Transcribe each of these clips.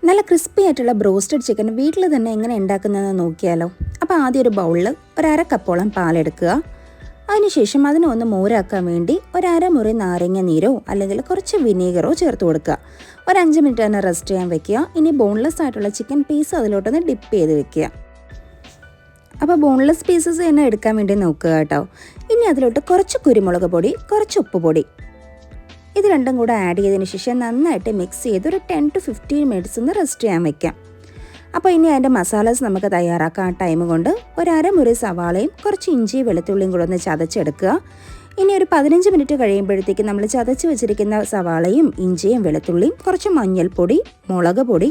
നല്ല ക്രിസ്പി ആയിട്ടുള്ള broasted chicken വീട്ടിൽ തന്നെ എങ്ങനെ ഉണ്ടാക്കുന്നതെന്ന് നോക്കിയാലോ. അപ്പോൾ ആദ്യം ഒരു ബൗളിൽ ഒരു അര കപ്പോളം പാലെടുക്കുക. അതിനുശേഷം അതിനെ ഒന്ന് മോരാക്കാൻ വേണ്ടി ഒരു അരമുറി നാരങ്ങ നീരോ അല്ലെങ്കിൽ കുറച്ച് വിനീഗറോ ചേർത്ത് കൊടുക്കുക. ഒരു 5 മിനിറ്റ് തന്നെ റെസ്റ്റ് ചെയ്യാൻ വെക്കുക. ഇനി ബോൺലെസ് ആയിട്ടുള്ള ചിക്കൻ പീസ് അതിലോട്ടൊന്ന് ഡിപ്പ് ചെയ്ത് വെക്കുക. അപ്പോൾ ബോൺലെസ് പീസസ് തന്നെ എടുക്കാൻ വേണ്ടി നോക്കുക കേട്ടോ. ഇനി അതിലോട്ട് കുറച്ച് കുരുമുളക് പൊടി, കുറച്ച് ഉപ്പ് പൊടി, ഇത് രണ്ടും കൂടെ ആഡ് ചെയ്തതിന് ശേഷം നന്നായിട്ട് മിക്സ് ചെയ്ത് ഒരു 10 to 15 മിനിറ്റ്സ് ഒന്ന് റെസ്റ്റ് ചെയ്യാൻ വെക്കാം. അപ്പോൾ ഇനി അതിൻ്റെ മസാലാസ് നമുക്ക് തയ്യാറാക്കാം. ആ ടൈം കൊണ്ട് ഒരു അരമുറി സവാളയും കുറച്ച് ഇഞ്ചി വെളുത്തുള്ളിയും കൂടെ ഒന്ന് ചതച്ചെടുക്കുക. ഇനി ഒരു 15 മിനിറ്റ് കഴിയുമ്പോഴത്തേക്ക് നമ്മൾ ചതച്ച് വെച്ചിരിക്കുന്ന സവാളയും ഇഞ്ചിയും വെളുത്തുള്ളിയും കുറച്ച് മഞ്ഞൾപ്പൊടി, മുളക് പൊടി,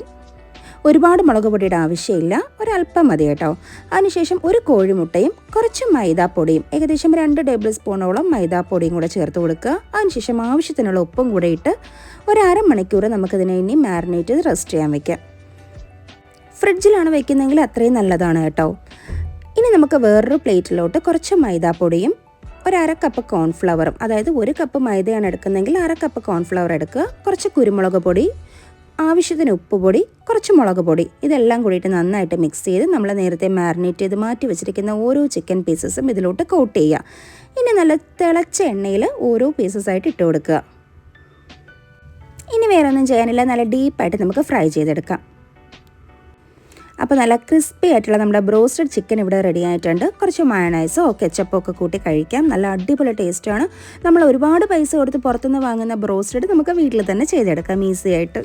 ഒരുപാട് മുളക് പൊടിയുടെ ആവശ്യമില്ല, ഒരല്പം മതി കേട്ടോ. അതിനുശേഷം ഒരു കോഴിമുട്ടയും കുറച്ച് മൈദാപ്പൊടിയും ഏകദേശം 2 ടേബിൾ സ്പൂണോളം മൈദാപ്പൊടിയും കൂടെ ചേർത്ത് കൊടുക്കുക. അതിനുശേഷം ആവശ്യത്തിനുള്ള ഉപ്പും കൂടെ ഇട്ട് ഒരു അരമണിക്കൂർ നമുക്കിതിനെ ഇനി മാരിനേറ്റ് ചെയ്ത് റെസ്റ്റ് ചെയ്യാൻ വയ്ക്കാം. ഫ്രിഡ്ജിലാണ് വയ്ക്കുന്നതെങ്കിൽ അത്രയും നല്ലതാണ് കേട്ടോ. ഇനി നമുക്ക് വേറൊരു പ്ലേറ്റിലോട്ട് കുറച്ച് മൈദാപ്പൊടിയും ഒരു അര കപ്പ് കോൺഫ്ലവറും, അതായത് 1 കപ്പ് മൈദയാണ് എടുക്കുന്നതെങ്കിൽ അര കപ്പ് കോൺഫ്ലവർ എടുക്കുക. കുറച്ച് കുരുമുളക് പൊടി, ആവശ്യത്തിന് ഉപ്പുപൊടി, കുറച്ച് മുളക് പൊടി, ഇതെല്ലാം കൂടിയിട്ട് നന്നായിട്ട് മിക്സ് ചെയ്ത് നമ്മൾ നേരത്തെ മാരിനേറ്റ് ചെയ്ത് മാറ്റി വെച്ചിരിക്കുന്ന ഓരോ ചിക്കൻ പീസസും ഇതിലോട്ട് കോട്ട് ചെയ്യുക. ഇനി നല്ല തിളച്ച എണ്ണയിൽ ഓരോ പീസസായിട്ട് ഇട്ട് കൊടുക്കുക. ഇനി വേറെ ഒന്നും ചെയ്യാനില്ല, നല്ല ഡീപ്പായിട്ട് നമുക്ക് ഫ്രൈ ചെയ്തെടുക്കാം. അപ്പോൾ നല്ല ക്രിസ്പി ആയിട്ടുള്ള നമ്മുടെ ബ്രോസ്റ്റഡ് ചിക്കൻ ഇവിടെ റെഡി ആയിട്ടുണ്ട്. കുറച്ച് മയണൈസോ കെച്ചപ്പോ ഒക്കെ കൂട്ടി കഴിക്കാം. നല്ല അടിപൊളി ടേസ്റ്റാണ്. നമ്മൾ ഒരുപാട് പൈസ കൊടുത്ത് പുറത്തുനിന്ന് വാങ്ങുന്ന ബ്രോസ്റ്റഡ് നമുക്ക് വീട്ടിൽ തന്നെ ചെയ്തെടുക്കാം ഈസി ആയിട്ട്.